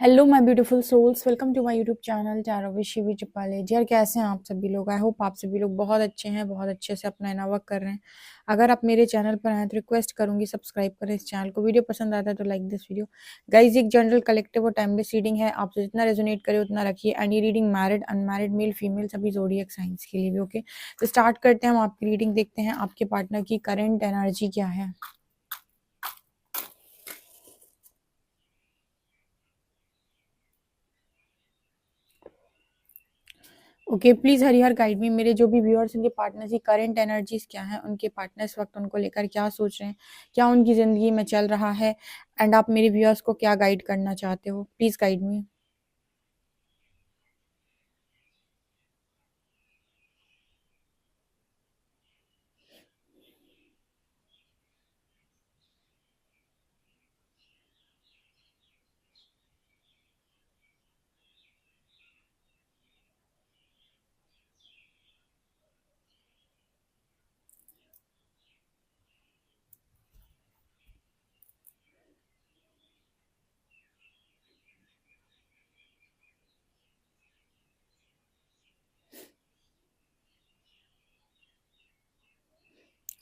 Hello my beautiful souls, welcome to my YouTube channel tarot with Shivi Chipale. यार कैसे हैं आप सभी लोग? आई होप आप सभी लोग बहुत अच्छे हैं, बहुत अच्छे से अपना इना वर्क कर रहे हैं। अगर आप मेरे चैनल पर आए तो रिक्वेस्ट करूंगी सब्सक्राइब करें इस चैनल को। वीडियो पसंद आता है तो लाइक दिस वीडियो। गाइज, एक जनरल कलेक्टिव और टाइमलेस रीडिंग है, आपसे जितना रेजोनेट करे उतना रखिए। एंड ये reading married unmarried male female सभी जोडिएक साइंस के लिए भी ओके। तो स्टार्ट करते हैं, हम आपकी रीडिंग देखते हैं आपके पार्टनर की करंट एनर्जी क्या है। Okay, please Harihar guide me. मेरे जो भी व्यूअर्स, उनके पार्टनर्स की करंट एनर्जीज क्या है, उनके पार्टनर्स वक्त उनको लेकर क्या सोच रहे हैं, क्या उनकी जिंदगी में चल रहा है, एंड आप मेरे व्यूअर्स को क्या गाइड करना चाहते हो, प्लीज गाइड मी।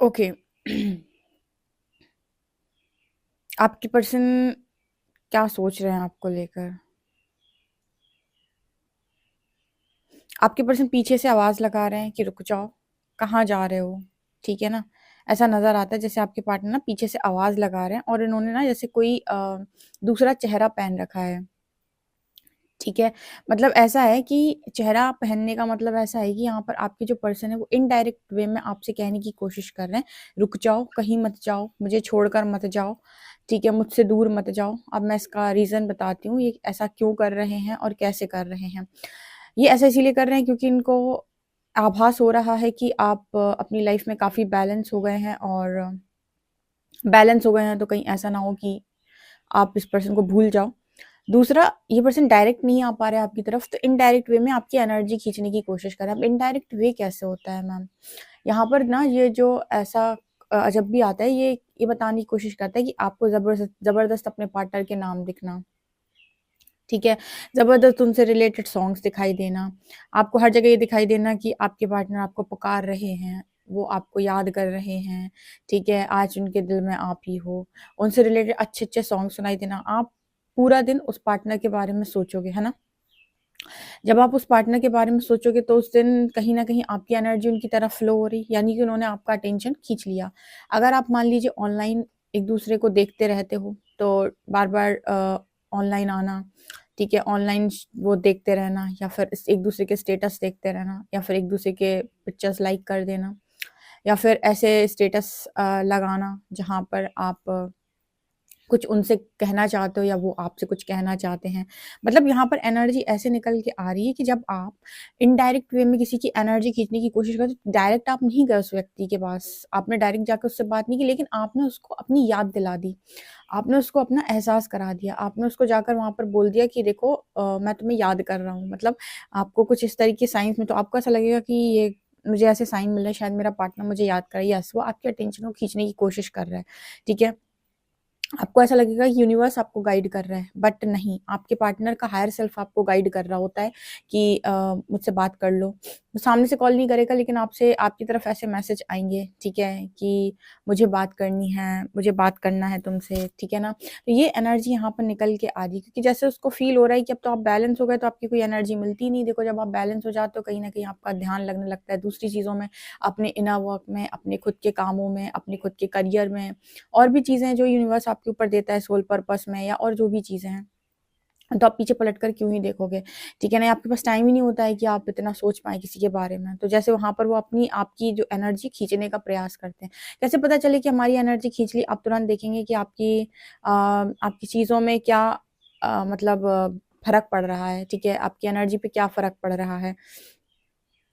ओके आपके पर्सन क्या सोच रहे हैं आपको लेकर? आपके पर्सन पीछे से आवाज लगा रहे हैं कि रुक जाओ, कहाँ जा रहे हो, ठीक है ना। ऐसा नजर आता है जैसे आपके पार्टनर ना पीछे से आवाज लगा रहे हैं और इन्होंने ना जैसे कोई दूसरा चेहरा पहन रखा है, ठीक है। मतलब ऐसा है कि चेहरा पहनने का मतलब ऐसा है कि यहाँ पर आपके जो पर्सन है वो इनडायरेक्ट वे में आपसे कहने की कोशिश कर रहे हैं, रुक जाओ, कहीं मत जाओ, मुझे छोड़कर मत जाओ, ठीक है, मुझसे दूर मत जाओ। अब मैं इसका रीजन बताती हूँ, ये ऐसा क्यों कर रहे हैं और कैसे कर रहे हैं। ये ऐसा इसीलिए कर रहे हैं क्योंकि इनको आभास हो रहा है कि आप अपनी लाइफ में काफी बैलेंस हो गए हैं, तो कहीं ऐसा ना हो कि आप इस पर्सन को भूल जाओ। दूसरा, ये पर्सन डायरेक्ट नहीं आ पा रहा है आपकी तरफ, तो इनडायरेक्ट वे में आपकी एनर्जी खींचने की कोशिश कर रहा है। अब इनडायरेक्ट वे कैसे होता है मैम? यहाँ पर ना ये जो ऐसा जब भी आता है, ये बताने की कोशिश करता है कि आपको जबरदस्त जबरदस्त अपने पार्टनर के नाम दिखना, ठीक है, जबरदस्त उनसे रिलेटेड सॉन्ग्स दिखाई देना, आपको हर जगह ये दिखाई देना कि आपके पार्टनर आपको पुकार रहे हैं, वो आपको याद कर रहे हैं, ठीक है, आज उनके दिल में आप ही हो। उनसे रिलेटेड अच्छे अच्छे सॉन्ग सुनाई देना। आप पूरा दिन उस पार्टनर के बारे में सोचोगे, है ना। जब आप उस पार्टनर के बारे में सोचोगे तो उस दिन कहीं ना कहीं आपकी एनर्जी उनकी तरफ फ्लो हो रही, यानी कि उन्होंने आपका अटेंशन खींच लिया। अगर आप मान लीजिए ऑनलाइन एक दूसरे को देखते रहते हो तो बार बार ऑनलाइन आना, ठीक है, ऑनलाइन वो देखते रहना, या फिर एक दूसरे के स्टेटस देखते रहना, या फिर एक दूसरे के पिक्चर्स लाइक कर देना, या फिर ऐसे स्टेटस लगाना जहाँ पर आप कुछ उनसे कहना चाहते हो या वो आपसे कुछ कहना चाहते हैं। मतलब यहाँ पर एनर्जी ऐसे निकल के आ रही है कि जब आप इनडायरेक्ट वे में किसी की एनर्जी खींचने की कोशिश करते हो, डायरेक्ट आप नहीं गए उस व्यक्ति के पास, आपने डायरेक्ट जाकर उससे बात नहीं की, लेकिन आपने उसको अपनी याद दिला दी, आपने उसको अपना एहसास करा दिया, आपने उसको जाकर वहां पर बोल दिया कि देखो मैं तुम्हें याद कर रहा हूँ। मतलब आपको कुछ इस तरीके साइंस में तो आपको ऐसा लगेगा कि ये मुझे ऐसे साइन मिल रहा है, शायद मेरा पार्टनर मुझे याद कर रहा है। यस, वो आपके अटेंशन को खींचने की कोशिश कर रहा है, ठीक है। आपको ऐसा लगेगा कि यूनिवर्स आपको गाइड कर रहा है, बट नहीं, आपके पार्टनर का हायर सेल्फ आपको गाइड कर रहा होता है कि मुझसे बात कर लो। वो सामने से कॉल नहीं करेगा, लेकिन आपसे आपकी तरफ ऐसे मैसेज आएंगे, ठीक है, कि मुझे बात करनी है, मुझे बात करना है तुमसे, ठीक है ना। तो ये एनर्जी यहाँ पर निकल के आ रही है क्योंकि जैसे उसको फील हो रहा है कि अब तो आप बैलेंस हो गए, तो आपकी कोई एनर्जी मिलती नहीं। देखो, जब आप बैलेंस हो जाते हो कहीं ना कहीं आपका ध्यान लगने लगता है दूसरी चीज़ों में, अपने इनर वर्क में, अपने खुद के कामों में, अपने खुद के करियर में, और भी चीज़ें हैं जो यूनिवर्स आपके ऊपर देता है सोल पर्पस में, या और जो भी चीज़ें हैं। तो आप पीछे पलट कर क्यों ही देखोगे, ठीक है ना। आपके पास टाइम ही नहीं होता है कि आप इतना सोच पाए किसी के बारे में। तो जैसे वहां पर वो अपनी आपकी जो एनर्जी खींचने का प्रयास करते हैं। कैसे पता चले कि हमारी एनर्जी खींच ली? आप तुरंत देखेंगे कि आपकी चीज़ों में क्या मतलब फर्क पड़ रहा है, ठीक है, आपकी एनर्जी पे क्या फर्क पड़ रहा है।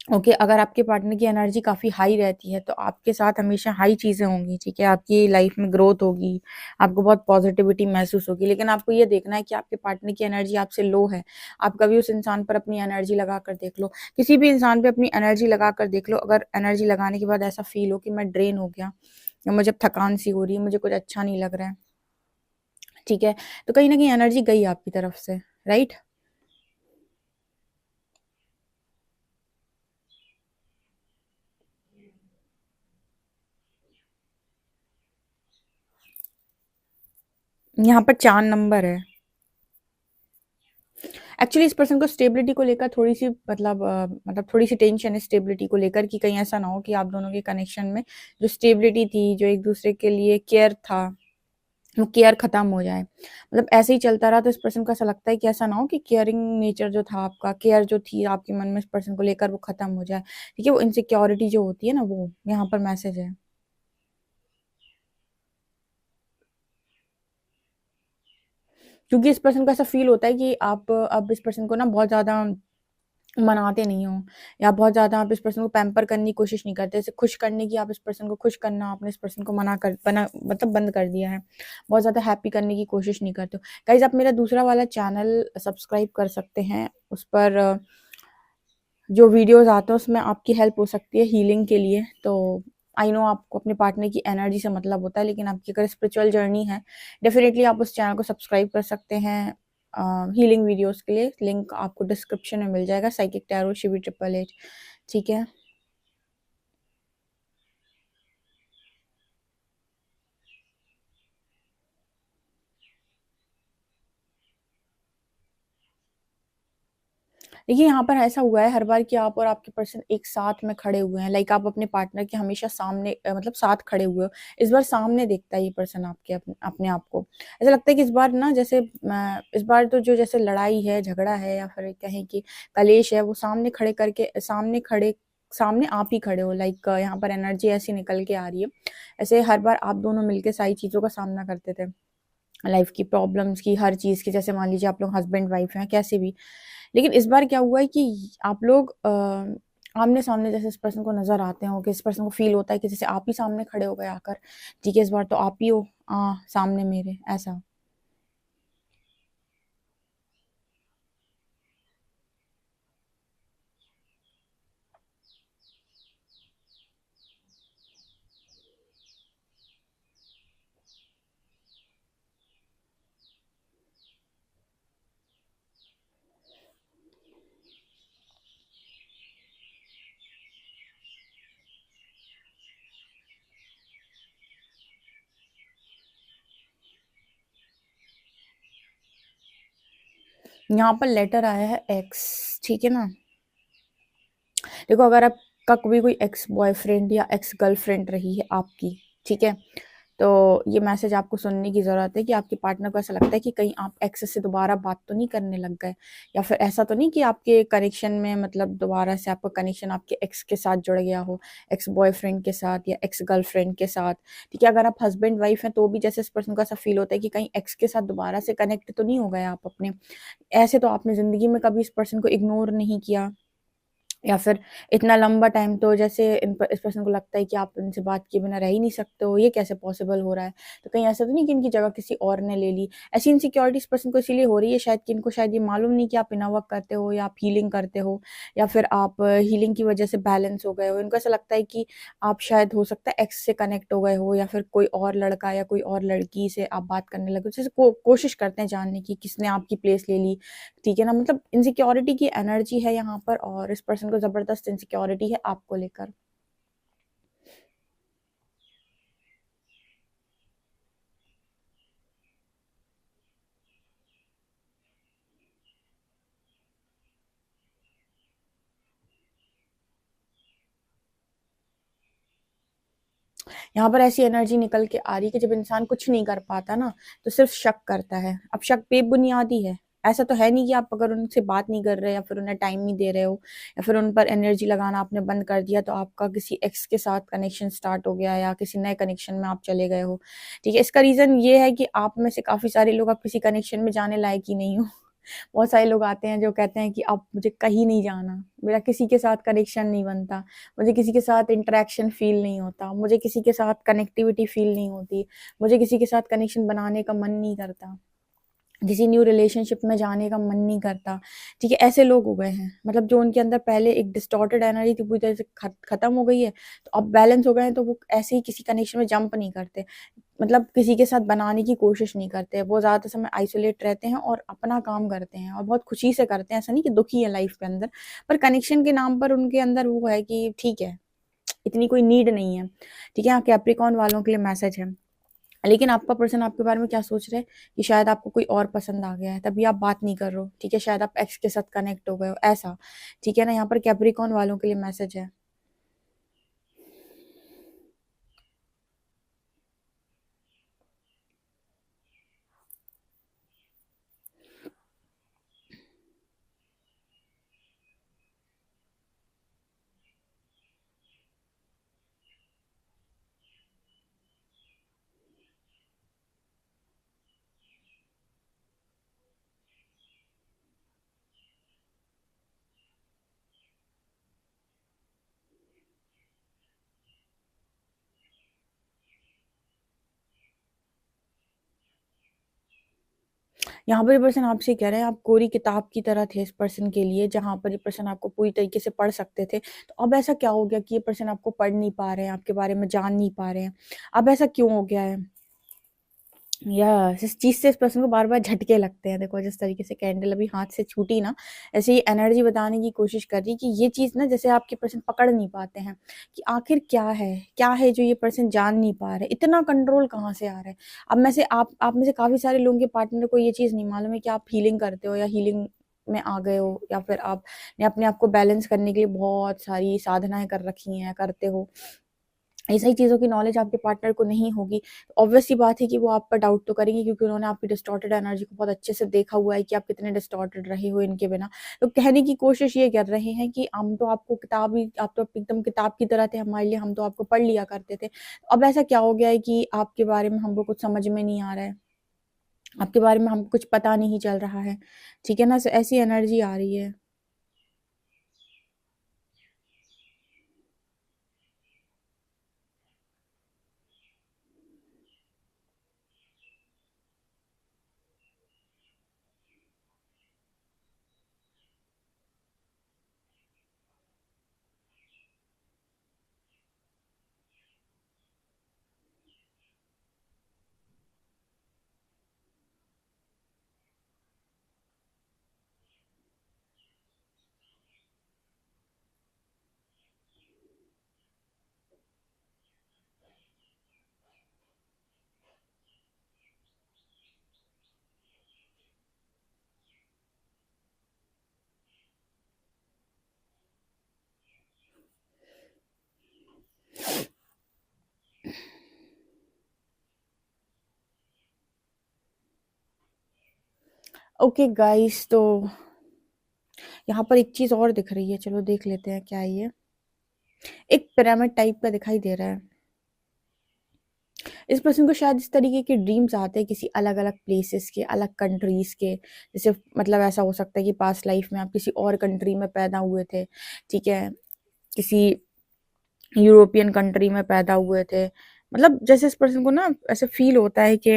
ओके, अगर आपके पार्टनर की एनर्जी काफ़ी हाई रहती है तो आपके साथ हमेशा हाई चीज़ें होंगी, ठीक है, आपकी लाइफ में ग्रोथ होगी, आपको बहुत पॉजिटिविटी महसूस होगी। लेकिन आपको ये देखना है कि आपके पार्टनर की एनर्जी आपसे लो है। आप कभी उस इंसान पर अपनी एनर्जी लगा कर देख लो, किसी भी इंसान पे अपनी एनर्जी लगा कर देख लो। अगर एनर्जी लगाने के बाद ऐसा फील हो कि मैं ड्रेन हो गया, या मुझे थकान सी हो रही है, मुझे कुछ अच्छा नहीं लग रहा है, ठीक है, तो कहीं ना कहीं एनर्जी गई आपकी तरफ से, राइट? यहाँ पर 4 नंबर है। एक्चुअली इस पर्सन को स्टेबिलिटी को लेकर थोड़ी-सी मतलब थोड़ी-सी टेंशन है स्टेबिलिटी को लेकर कि कहीं ऐसा ना हो कि आप दोनों के कनेक्शन में जो स्टेबिलिटी थी, जो एक-दूसरे के लिए केयर था, वो केयर खत्म हो जाए। मतलब ऐसे ही चलता रहा तो इस पर्सन को ऐसा लगता है कि ऐसा ना हो कि केयरिंग नेचर जो था आपका, केयर जो थी आपके मन में इस पर्सन को लेकर वो खत्म हो जाए। ठीक है? वो इनसिक्योरिटी जो होती है ना वो यहाँ पर मैसेज है। क्योंकि इस पर्सन को ऐसा फ़ील होता है कि आप अब इस पर्सन को ना बहुत ज़्यादा मनाते नहीं हो या बहुत ज़्यादा आप इस पर्सन को पैम्पर करने की कोशिश नहीं करते। जैसे खुश करने की आप इस पर्सन को खुश करना आपने इस पर्सन को मना कर बना मतलब बंद कर दिया है। बहुत ज़्यादा हैप्पी करने की कोशिश नहीं करते हो। गाइज़ आप मेरा दूसरा वाला चैनल सब्सक्राइब कर सकते हैं। उस पर जो वीडियोज़ आते हैं उसमें आपकी हेल्प हो सकती है हीलिंग के लिए। तो आई नो आपको अपने पार्टनर की एनर्जी से मतलब होता है, लेकिन आपकी अगर स्पिरिचुअल जर्नी है, डेफ़िनेटली आप उस चैनल को सब्सक्राइब कर सकते हैं हीलिंग वीडियोज़ के लिए। लिंक आपको डिस्क्रिप्शन में मिल जाएगा, साइकिक टैरो शिवी 888। ठीक है? देखिए, यहाँ पर ऐसा हुआ है हर बार कि आप और आपके पर्सन एक साथ में खड़े हुए हैं, लाइक आप अपने पार्टनर के हमेशा सामने मतलब साथ खड़े हुए हो। इस बार सामने देखता है ये पर्सन आपके अपने आप को। ऐसा लगता है कि इस बार ना जैसे इस बार तो जो जैसे लड़ाई है, झगड़ा है या फिर कहें कि कलेश है, वो सामने आप ही खड़े हो। लाइक यहाँ पर एनर्जी ऐसी निकल के आ रही है। ऐसे हर बार आप दोनों मिलके सारी चीज़ों का सामना करते थे। लाइफ की प्रॉब्लम्स की, हर चीज़ की, जैसे मान लीजिए आप लोग हस्बैंड-वाइफ हैं, कैसे भी। लेकिन इस बार क्या हुआ है कि आप लोग आमने-सामने जैसे इस पर्सन को नज़र आते हो कि इस पर्सन को फ़ील होता है कि जैसे आप ही सामने खड़े हो गए आकर, ठीक है, इस बार तो आप ही हो सामने मेरे, ऐसा। यहाँ पर लेटर आया है एक्स, ठीक है ना? देखो अगर आपका कोई कोई एक्स बॉयफ्रेंड या एक्स गर्लफ्रेंड रही है आपकी, ठीक है? तो ये मैसेज आपको सुनने की ज़रूरत है कि आपके पार्टनर को ऐसा लगता है कि कहीं आप एक्स से दोबारा बात तो नहीं करने लग गए, या फिर ऐसा तो नहीं कि आपके कनेक्शन में मतलब दोबारा से आपका कनेक्शन आपके एक्स के साथ जुड़ गया हो, एक्स बॉयफ्रेंड के साथ या एक्स गर्लफ्रेंड के साथ, ठीक है? अगर आप हस्बैंड वाइफ हैं तो भी जैसे इस पर्सन को ऐसा फ़ील होता है कि कहीं एक्स के साथ दोबारा से कनेक्ट तो नहीं हो गए आप अपने। ऐसे तो आपने ज़िंदगी में कभी इस पर्सन को इग्नोर नहीं किया, या फिर इतना लंबा टाइम तो जैसे इस पर्सन को लगता है कि आप इनसे बात किए बिना रह ही नहीं सकते हो, ये कैसे पॉसिबल हो रहा है? तो कहीं ऐसा तो नहीं कि इनकी जगह किसी और ने ले ली? ऐसी इनसिक्योरिटी इस पर्सन को इसीलिए हो रही है शायद कि इनको शायद ये मालूम नहीं कि आप इनर वर्क करते हो या आप हीलिंग करते हो, या फिर आप हीलिंग की वजह से बैलेंस हो गए हो। इनको ऐसा लगता है कि आप शायद हो सकता है एक्स से कनेक्ट हो गए हो, या फिर कोई और लड़का या कोई और लड़की से आप बात करने लगे हो। जैसे कोशिश करते हैं जानने की किसने आपकी प्लेस ले ली, ठीक है ना? मतलब इनसिक्योरिटी की एनर्जी है यहाँ पर और इस पर्सन को ज़बरदस्त इनसिक्योरिटी है आपको लेकर। यहाँ पर ऐसी एनर्जी निकल के आ रही है कि जब इंसान कुछ नहीं कर पाता ना, तो सिर्फ़ शक करता है। अब शक बेबुनियादी है। ऐसा तो है नहीं कि आप अगर उनसे बात नहीं कर रहे या फिर उन्हें टाइम नहीं दे रहे हो या फिर उन पर एनर्जी लगाना आपने बंद कर दिया, तो आपका किसी एक्स के साथ कनेक्शन स्टार्ट हो गया या किसी नए कनेक्शन में आप चले गए हो। ठीक है? इसका रीज़न ये है कि आप में से काफ़ी सारे लोग अब किसी कनेक्शन में जाने लायक ही नहीं हो। बहुत सारे लोग आते हैं जो कहते हैं कि अब मुझे कहीं नहीं जाना, मेरा किसी के साथ कनेक्शन नहीं बनता, मुझे किसी के साथ इंटरेक्शन फ़ील नहीं होता, मुझे किसी के साथ कनेक्टिविटी फ़ील नहीं होती, मुझे किसी के साथ कनेक्शन बनाने का मन नहीं करता, किसी न्यू रिलेशनशिप में जाने का मन नहीं करता, ठीक है? ऐसे लोग हो गए हैं। मतलब जो उनके अंदर पहले एक डिस्टॉर्टेड एनर्जी थी पूरी तरह से खत्म हो गई है, तो अब बैलेंस हो गए हैं तो वो ऐसे ही किसी कनेक्शन में जंप नहीं करते। मतलब किसी के साथ बनाने की कोशिश नहीं करते, वो ज़्यादातर समय आइसोलेट रहते हैं और अपना काम करते हैं और बहुत खुशी से करते हैं, ऐसा नहीं कि दुखी है लाइफ के अंदर, पर कनेक्शन के नाम पर उनके अंदर वो है कि ठीक है, इतनी कोई नीड नहीं है, ठीक है। हाँ, कैप्रिकॉर्न वालों के लिए मैसेज है, लेकिन आपका पर्सन आपके बारे में क्या सोच रहा है कि शायद आपको कोई और पसंद आ गया है, तभी आप बात नहीं कर रहे हो, ठीक है, शायद आप एक्स के साथ कनेक्ट हो गए हो, ऐसा, ठीक है ना। यहाँ पर कैप्रिकॉर्न वालों के लिए मैसेज है। यहाँ पर ये पर्सन आपसे कह रहे हैं, आप कोरी किताब की तरह थे इस पर्सन के लिए, जहाँ पर ये पर्सन आपको पूरी तरीके से पढ़ सकते थे। तो अब ऐसा क्या हो गया कि ये पर्सन आपको पढ़ नहीं पा रहे हैं, आपके बारे में जान नहीं पा रहे हैं? अब ऐसा क्यों हो गया है? या जिस चीज़ से इस पर्सन को बार-बार झटके लगते हैं, देखो जिस तरीके से कैंडल अभी हाथ से छूटी ना, ऐसे ही एनर्जी बताने की कोशिश कर रही है कि ये चीज़ ना, जैसे आपके पर्सन पकड़ नहीं पाते हैं कि आखिर क्या है? क्या है जो ये पर्सन जान नहीं पा रहे? इतना कंट्रोल कहाँ से आ रहा है? अब में से आप में से काफ़ी सारे लोगों के पार्टनर को ये चीज़ नहीं मालूम है कि आप हीलिंग करते हो या हीलिंग में आ गए हो, या फिर आपने अपने आप को बैलेंस करने के लिए बहुत सारी साधनाएँ कर रखी हैं, करते हो। ये सही चीज़ों की नॉलेज आपके पार्टनर को नहीं होगी, ऑब्वियस सी बात है कि वो आप पर डाउट तो करेंगे, क्योंकि उन्होंने आपकी डिस्टॉर्टेड एनर्जी को बहुत अच्छे से देखा हुआ है कि आप कितने डिस्टॉर्टेड रहे हो इनके बिना। तो कहने की कोशिश ये कर रहे हैं कि हम तो आपको किताब ही, आप तो एकदम किताब की तरह थे हमारे लिए, हम तो आपको पढ़ लिया करते थे। अब ऐसा क्या हो गया है कि आपके बारे में हमको कुछ समझ में नहीं आ रहा है, आपके बारे में हमको कुछ पता नहीं चल रहा है, ठीक है ना? ऐसी एनर्जी आ रही है। ओके गाइस, तो यहाँ पर एक चीज़ और दिख रही है, चलो देख लेते हैं क्या है ये। एक पिरामिड टाइप का दिखाई दे रहा है। इस पर्सन को शायद इस तरीके के ड्रीम्स आते हैं किसी अलग-अलग प्लेसेस के, अलग कंट्रीज़ के। जैसे मतलब ऐसा हो सकता है कि पास्ट लाइफ में आप किसी और कंट्री में पैदा हुए थे, ठीक है? किसी यूरोपियन कंट्री में पैदा हुए थे। मतलब जैसे इस पर्सन को ना ऐसे फ़ील होता है कि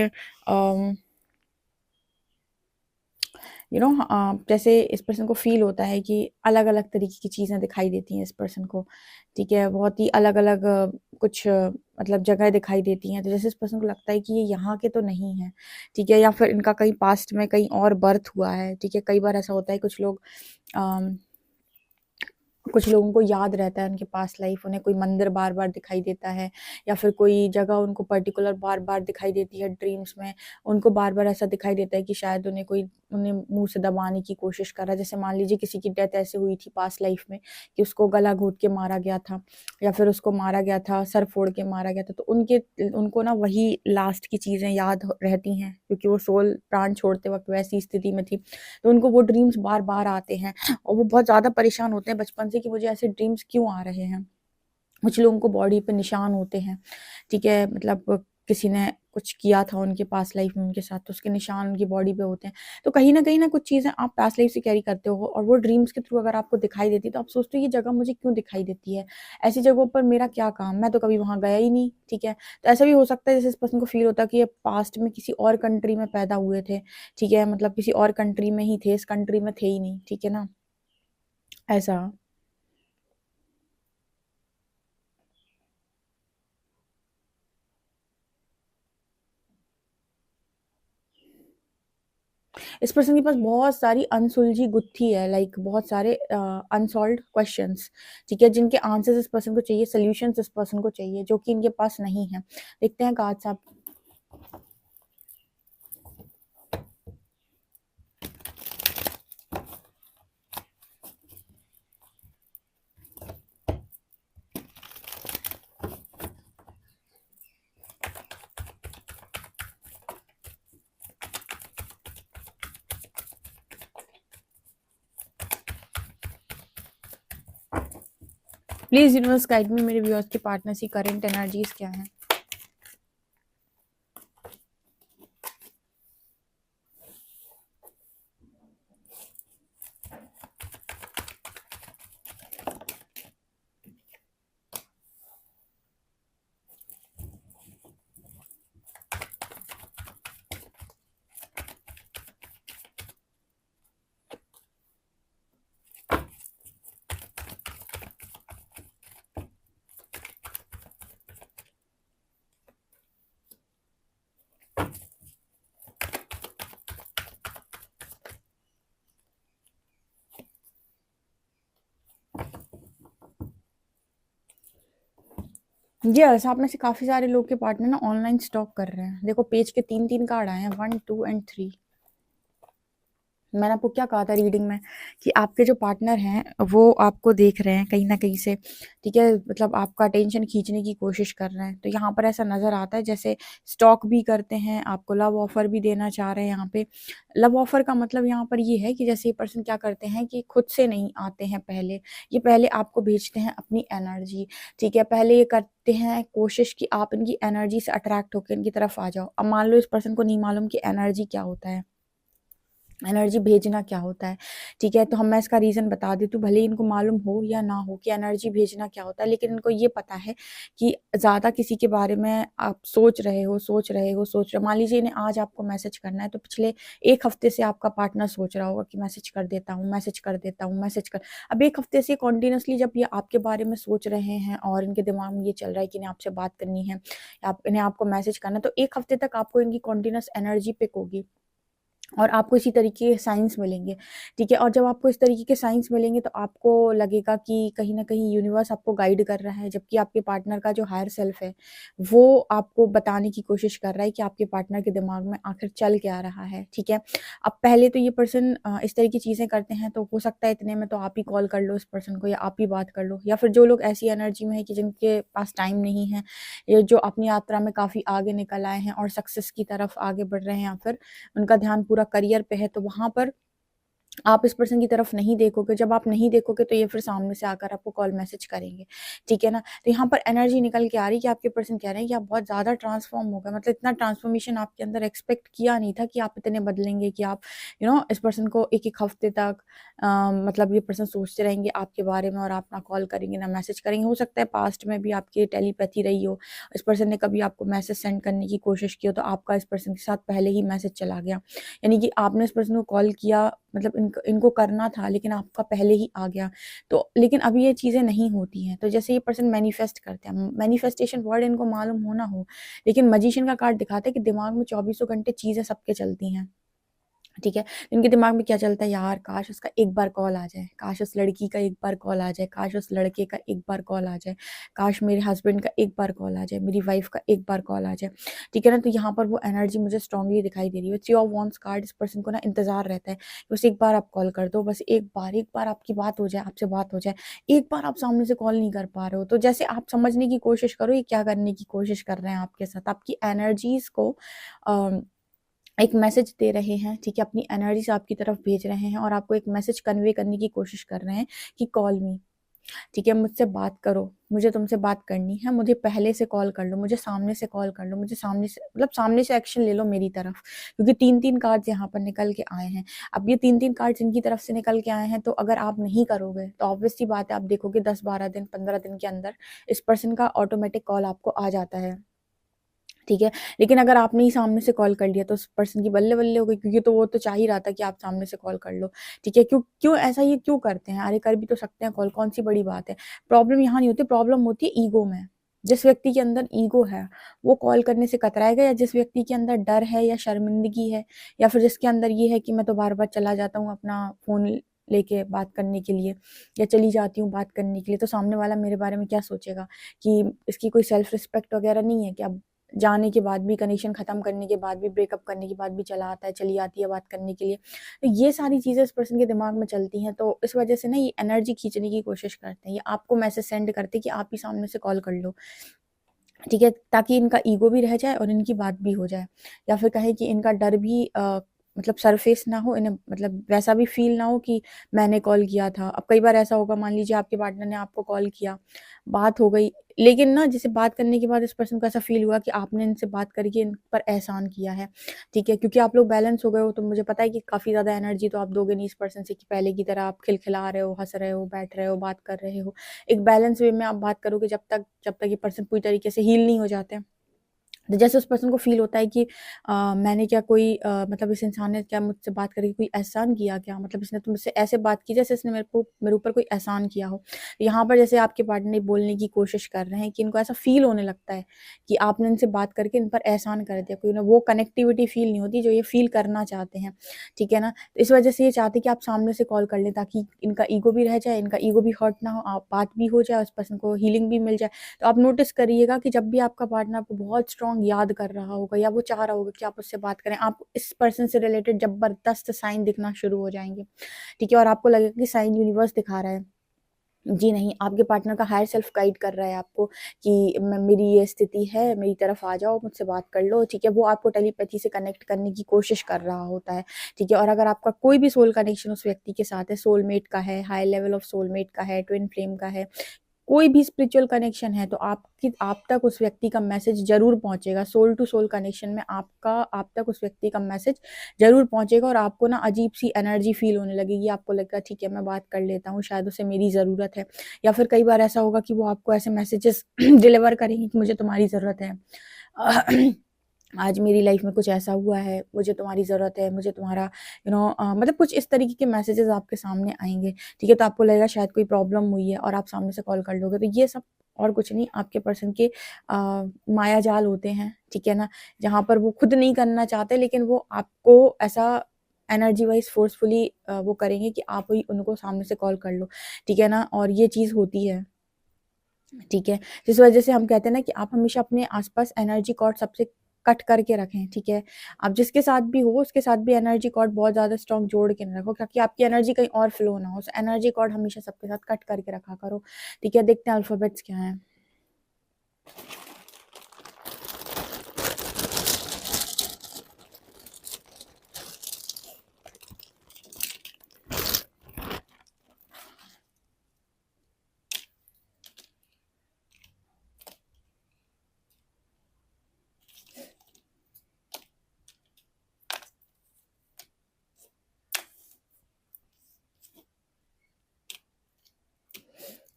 जैसे इस पर्सन को फ़ील होता है कि अलग-अलग तरीके की चीज़ें दिखाई देती हैं इस पर्सन को, ठीक है? बहुत ही अलग-अलग कुछ मतलब जगह दिखाई देती हैं, तो जैसे इस पर्सन को लगता है कि ये यहाँ के तो नहीं हैं, ठीक है? या फिर इनका कहीं पास्ट में कहीं और बर्थ हुआ है, ठीक है? कई बार ऐसा होता है कुछ लोग अम कुछ लोगों को याद रहता है उनके पास्ट लाइफ, उन्हें कोई मंदिर बार-बार दिखाई देता है, या फिर कोई जगह उनको पर्टिकुलर बार-बार दिखाई देती है ड्रीम्स में। उनको बार-बार ऐसा दिखाई देता है कि शायद उन्हें मुँह से दबाने की कोशिश कर रहा है। जैसे मान लीजिए किसी की डेथ ऐसे हुई थी पास्ट लाइफ में कि उसको गला घोंट के मारा गया था, या फिर उसको मारा गया था, सर फोड़ के मारा गया था। तो उनको ना वही लास्ट की चीज़ें याद रहती हैं, क्योंकि वो सोल प्राण छोड़ते वक़्त वैसी स्थिति में थी। तो उनको वो ड्रीम्स बार-बार आते हैं। और वो बहुत ज़्यादा परेशान होते हैं बचपन से कि मुझे ऐसे ड्रीम्स क्यों आ रहे हैं। कुछ लोगों को बॉडी पे निशान होते हैं, ठीक है? मतलब किसी ने कुछ किया था उनके पास्ट लाइफ में उनके साथ, तो उसके निशान उनकी बॉडी पे होते हैं। तो कहीं न कुछ चीज़ें आप पास्ट लाइफ से कैरी करते हो, और वो ड्रीम्स के थ्रू अगर आपको दिखाई देती है, तो आप सोचते हो ये जगह मुझे क्यों दिखाई देती है? ऐसी जगहों पर मेरा क्या काम? मैं तो कभी वहाँ गया ही नहीं, ठीक है? तो ऐसा भी हो सकता है जैसे इस पर्सन को फ़ील होता है कि ये पास्ट में किसी और कंट्री में पैदा हुए थे, ठीक है? मतलब किसी और कंट्री में ही थे, इस कंट्री में थे ही नहीं, ठीक है ना? ऐसा। इस पर्सन के पास बहुत सारी अनसुलझी गुत्थी है, लाइक बहुत सारे अनसॉल्व्ड क्वेश्चंस, ठीक है, जिनके आंसर्स इस पर्सन को चाहिए, सॉल्यूशंस इस पर्सन को चाहिए, जो कि इनके पास नहीं है। देखते हैं कार्ड्स आप। प्लीज यूनिवर्स गाइड मी, मेरे व्यूअर्स के पार्टनर्स की करंट एनर्जीज क्या है। यस, आप में से काफी सारे लोग के पार्टनर ना ऑनलाइन स्टॉक कर रहे हैं। देखो पेज के 3 कार्ड आए हैं, 1, 2 एंड 3। मैंने आपको क्या कहा था रीडिंग में कि आपके जो पार्टनर हैं वो आपको देख रहे हैं कहीं ना कहीं से, ठीक है, मतलब आपका अटेंशन खींचने की कोशिश कर रहे हैं। तो यहाँ पर ऐसा नज़र आता है जैसे स्टॉक भी करते हैं, आपको लव ऑफर भी देना चाह रहे हैं। यहाँ पे लव ऑफर का मतलब यहाँ पर ये है कि जैसे ये पर्सन क्या करते हैं कि खुद से नहीं आते हैं, पहले ये पहले आपको भेजते हैं अपनी एनर्जी, ठीक है, पहले ये करते हैं कोशिश कि आप इनकी एनर्जी से अट्रैक्ट होकर इनकी तरफ आ जाओ। अब मान लो इस पर्सन को नहीं मालूम कि एनर्जी क्या होता है, एनर्जी भेजना क्या होता है, ठीक है, तो हम मैं इसका रीज़न बता देती हूँ, भले ही इनको मालूम हो या ना हो कि एनर्जी भेजना क्या होता है, लेकिन इनको ये पता है कि ज़्यादा किसी के बारे में आप सोच रहे हो, मान लीजिए इन्हें आज आपको मैसेज करना है, तो पिछले 1 हफ्ते से आपका पार्टनर सोच रहा होगा कि मैसेज कर देता हूँ, मैसेज कर। अब 1 हफ्ते से कंटिन्यूअसली जब ये आपके बारे में सोच रहे हैं और इनके दिमाग में ये चल रहा है कि इन्हें आपसे बात करनी है, इन्हें आपको मैसेज करना है, तो 1 हफ्ते तक आपको इनकी कंटिन्यूअस एनर्जी पिक होगी और आपको इसी तरीके के साइंस मिलेंगे, ठीक है। और जब आपको इस तरीके के साइंस मिलेंगे तो आपको लगेगा कि कहीं न कहीं यूनिवर्स आपको गाइड कर रहा है, जबकि आपके पार्टनर का जो हायर सेल्फ है, वो आपको बताने की कोशिश कर रहा है कि आपके पार्टनर के दिमाग में आखिर चल क्या रहा है, ठीक है। अब पहले तो ये पर्सन इस तरह की चीज़ें करते हैं, तो हो सकता है इतने में तो आप ही कॉल कर लो इस पर्सन को, या आप ही बात कर लो, या फिर जो लोग ऐसी एनर्जी में है कि जिनके पास टाइम नहीं है, या जो अपनी यात्रा में काफ़ी आगे निकल आए हैं और सक्सेस की तरफ आगे बढ़ रहे हैं, या फिर उनका ध्यान पूरा करियर पे है, तो वहाँ पर आप इस पर्सन की तरफ नहीं देखोगे। जब आप नहीं देखोगे तो ये फिर सामने से आकर आपको कॉल मैसेज करेंगे, ठीक है ना। तो यहाँ पर एनर्जी निकल के आ रही है कि आपके पर्सन कह रहे हैं कि आप बहुत ज़्यादा ट्रांसफॉर्म हो गए, मतलब इतना ट्रांसफॉर्मेशन आपके अंदर एक्सपेक्ट किया नहीं था कि आप इतने बदलेंगे, कि आप इस पर्सन को एक हफ्ते तक मतलब ये पर्सन सोचते रहेंगे आपके बारे में और आप ना कॉल करेंगे ना मैसेज करेंगे। हो सकता है पास्ट में भी आपकी टेलीपैथी रही हो, इस पर्सन ने कभी आपको मैसेज सेंड करने की कोशिश की हो, तो आपका इस पर्सन के साथ पहले ही मैसेज चला गया, यानी कि आपने इस पर्सन को कॉल किया, मतलब इनको करना था लेकिन आपका पहले ही आ गया। तो लेकिन अभी ये चीज़ें नहीं होती हैं। तो जैसे ये पर्सन मैनिफेस्ट करते हैं, मैनिफेस्टेशन वर्ड इनको मालूम हो ना हो, लेकिन मैजिशियन का कार्ड दिखाता है कि दिमाग में चौबीसों घंटे चीज़ें सबके चलती हैं, ठीक है। इनके दिमाग में क्या चलता है, यार काश उसका एक बार कॉल आ जाए, काश उस लड़की का एक बार कॉल आ जाए, काश उस लड़के का एक बार कॉल आ जाए, काश मेरे हस्बैंड का एक बार कॉल आ जाए, मेरी वाइफ का एक बार कॉल आ जाए, ठीक है ना। तो यहाँ पर वो एनर्जी मुझे स्ट्रांगली दिखाई दे रही है। थ्री ऑफ वांड्स कार्ड, इस पर्सन को ना इंतजार रहता है, बस एक बार आप कॉल कर दो, बस एक बार आपकी बात हो जाए, आपसे बात हो जाए, एक बार आप सामने से कॉल नहीं कर पा रहे हो, तो जैसे आप समझने की कोशिश करो ये क्या करने की कोशिश कर रहे हैं आपके साथ, आपकी एनर्जीज को एक मैसेज दे रहे हैं, ठीक है, अपनी एनर्जी से आपकी तरफ भेज रहे हैं और आपको एक मैसेज कन्वे करने की कोशिश कर रहे हैं कि कॉल मी, ठीक है, मुझसे बात करो, मुझे तुमसे बात करनी है, मुझे पहले से कॉल कर लो, मुझे सामने से कॉल कर लो, मुझे सामने से मतलब सामने से एक्शन ले लो मेरी तरफ, क्योंकि 3 कार्ड्स यहाँ पर निकल के आए हैं। अब ये 3 कार्ड्स इनकी तरफ से निकल के आए हैं, तो अगर आप नहीं करोगे तो ऑब्वियस सी बात है, आप देखोगे 10-12 दिन 15 दिन के अंदर इस पर्सन का ऑटोमेटिक कॉल आपको आ जाता है, ठीक है। लेकिन अगर आपने ही सामने से कॉल कर लिया तो उस पर्सन की बल्ले-बल्ले हो गई, क्योंकि तो वो तो चाह ही रहा था कि आप सामने से कॉल कर लो, ठीक है। क्यों क्यों ऐसा ये क्यों करते हैं? अरे कर भी तो सकते हैं कॉल, कौन-सी बड़ी बात है। प्रॉब्लम यहाँ नहीं होती, प्रॉब्लम होती है ईगो में, जिस व्यक्ति के अंदर ईगो है वो कॉल करने से कतराएगा, या जिस व्यक्ति के अंदर डर है या शर्मिंदगी है, या फिर जिसके अंदर ये है कि मैं तो बार बार चला जाता हूँ अपना फ़ोन लेके बात करने के लिए, या चली जाती हूँ बात करने के लिए, तो सामने वाला मेरे बारे में क्या सोचेगा कि इसकी कोई सेल्फ रिस्पेक्ट वगैरह नहीं है क्या? जाने के बाद भी, कनेक्शन ख़त्म करने के बाद भी, ब्रेकअप करने के बाद भी चला आता है, चली आती है बात करने के लिए। तो ये सारी चीज़ें इस पर्सन के दिमाग में चलती हैं, तो इस वजह से ना ये एनर्जी खींचने की कोशिश करते हैं। ये आपको मैसेज सेंड करते हैं कि आप ही सामने से कॉल कर लो, ठीक है? ताकि इनका ईगो भी रह जाए और इनकी बात भी हो जाए, या फिर कहें कि इनका डर भी मतलब सरफेस ना हो, इन्हें मतलब वैसा भी फ़ील ना हो कि मैंने कॉल किया था। अब कई बार ऐसा होगा, मान लीजिए आपके पार्टनर ने आपको कॉल किया, बात हो गई, लेकिन ना जैसे बात करने के बाद इस पर्सन को ऐसा फ़ील हुआ कि आपने इनसे बात करके इन पर एहसान किया है, ठीक है? क्योंकि आप लोग बैलेंस हो गए हो, तो मुझे पता है कि काफ़ी ज़्यादा एनर्जी तो आप दोगे नहीं इस पर्सन से कि पहले की तरह आप खिलखिला रहे हो, हँस रहे हो, बैठ रहे हो, बात कर रहे हो। एक बैलेंस वे में आप बात करोगे जब तक ये पर्सन पूरी तरीके से हील नहीं हो जाते हैं। तो जैसे उस पर्सन को फ़ील होता है कि मैंने क्या कोई मतलब इस इंसान ने क्या मुझसे बात करके कोई एहसान किया क्या? मतलब इसने तो मुझसे ऐसे बात की जैसे इसने मेरे ऊपर कोई एहसान किया हो। यहाँ पर जैसे आपके पार्टनर बोलने की कोशिश कर रहे हैं कि इनको ऐसा फ़ील होने लगता है कि आपने इनसे बात करके इन पर एहसान कर दिया। कोई ना वो कनेक्टिविटी फ़ील नहीं होती जो ये फ़ील करना चाहते हैं, ठीक है ना? तो इस वजह से ये चाहते हैं कि आप सामने से कॉल कर लें, ताकि इनका ईगो भी रह जाए, इनका ईगो भी हर्ट ना हो, आप बात भी हो जाए, उस पर्सन को हीलिंग भी मिल जाए। तो आप नोटिस करिएगा कि जब भी आपका पार्टनर आपको बहुत स्ट्रॉन्ग याद कर रहा होगा, या वो चाह रहा होगा कि आप उससे बात करें, आप इस पर्सन से रिलेटेड ज़बरदस्त साइन दिखना शुरू हो जाएँगे, ठीक है? और आपको लगेगा कि साइन यूनिवर्स दिखा रहा है। जी नहीं, आपके पार्टनर का हायर सेल्फ गाइड कर रहा है आपको कि म मेरी ये स्थिति है, मेरी तरफ आ जाओ, मुझसे बात कर लो, ठीक है? वो आपको टेलीपैथी से कनेक्ट करने की कोशिश कर रहा होता है, ठीक है? और अगर आपका कोई भी सोल कनेक्शन उस व्यक्ति के साथ है, सोलमेट का है, हाई लेवल ऑफ सोलमेट का है, ट्विन फ्लेम का है, कोई भी स्पिरिचुअल कनेक्शन है, तो आप तक उस व्यक्ति का मैसेज ज़रूर पहुँचेगा। सोल टू सोल कनेक्शन में आप तक उस व्यक्ति का मैसेज ज़रूर पहुँचेगा, और आपको ना अजीब-सी एनर्जी फ़ील होने लगेगी। आपको लगेगा ठीक है, मैं बात कर लेता हूँ, शायद उसे मेरी ज़रूरत है। या फिर कई बार ऐसा होगा कि वो आपको ऐसे मैसेजेस डिलीवर करेंगी कि मुझे तुम्हारी ज़रूरत है। आज मेरी लाइफ में कुछ ऐसा हुआ है, मुझे तुम्हारी ज़रूरत है, मुझे तुम्हारा मतलब कुछ इस तरीके के मैसेजेस आपके सामने आएँगे, ठीक है? तो आपको लगेगा शायद कोई प्रॉब्लम हुई है, और आप सामने से कॉल कर लोगे। तो ये सब और कुछ नहीं, आपके पर्सन के मायाजाल होते हैं, ठीक है ना? जहाँ पर वो खुद नहीं करना चाहते, लेकिन वो आपको ऐसा एनर्जी वाइज़ फ़ोर्सफुली वो करेंगे कि आप ही उनको सामने से कॉल कर लो, ठीक है ना? और ये चीज़ होती है, ठीक है? जिस वजह से हम कहते हैं ना कि आप हमेशा अपने आस-पास एनर्जी कॉर्ड सबसे कट करके रखें, ठीक है? आप जिसके साथ भी हो, उसके साथ भी एनर्जी कॉर्ड बहुत ज़्यादा स्ट्रॉन्ग जोड़ के ना रखो, ताकि आपकी एनर्जी कहीं और फ्लो ना हो। सो एनर्जी कॉर्ड हमेशा सबके साथ कट करके रखा करो, ठीक है? देखते हैं अल्फ़ाबेट्स क्या हैं।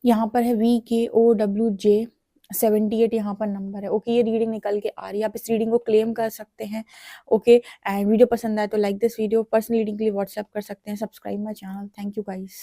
यहाँ पर है VKOWJ 78 यहाँ पर नंबर है। ओके, ये रीडिंग निकल के आ रही है। आप इस रीडिंग को क्लेम कर सकते हैं। ओके, एंड वीडियो पसंद आए तो like this video. Personal reading के लिए व्हाट्सएप कर सकते हैं। Subscribe my channel. Thank you guys.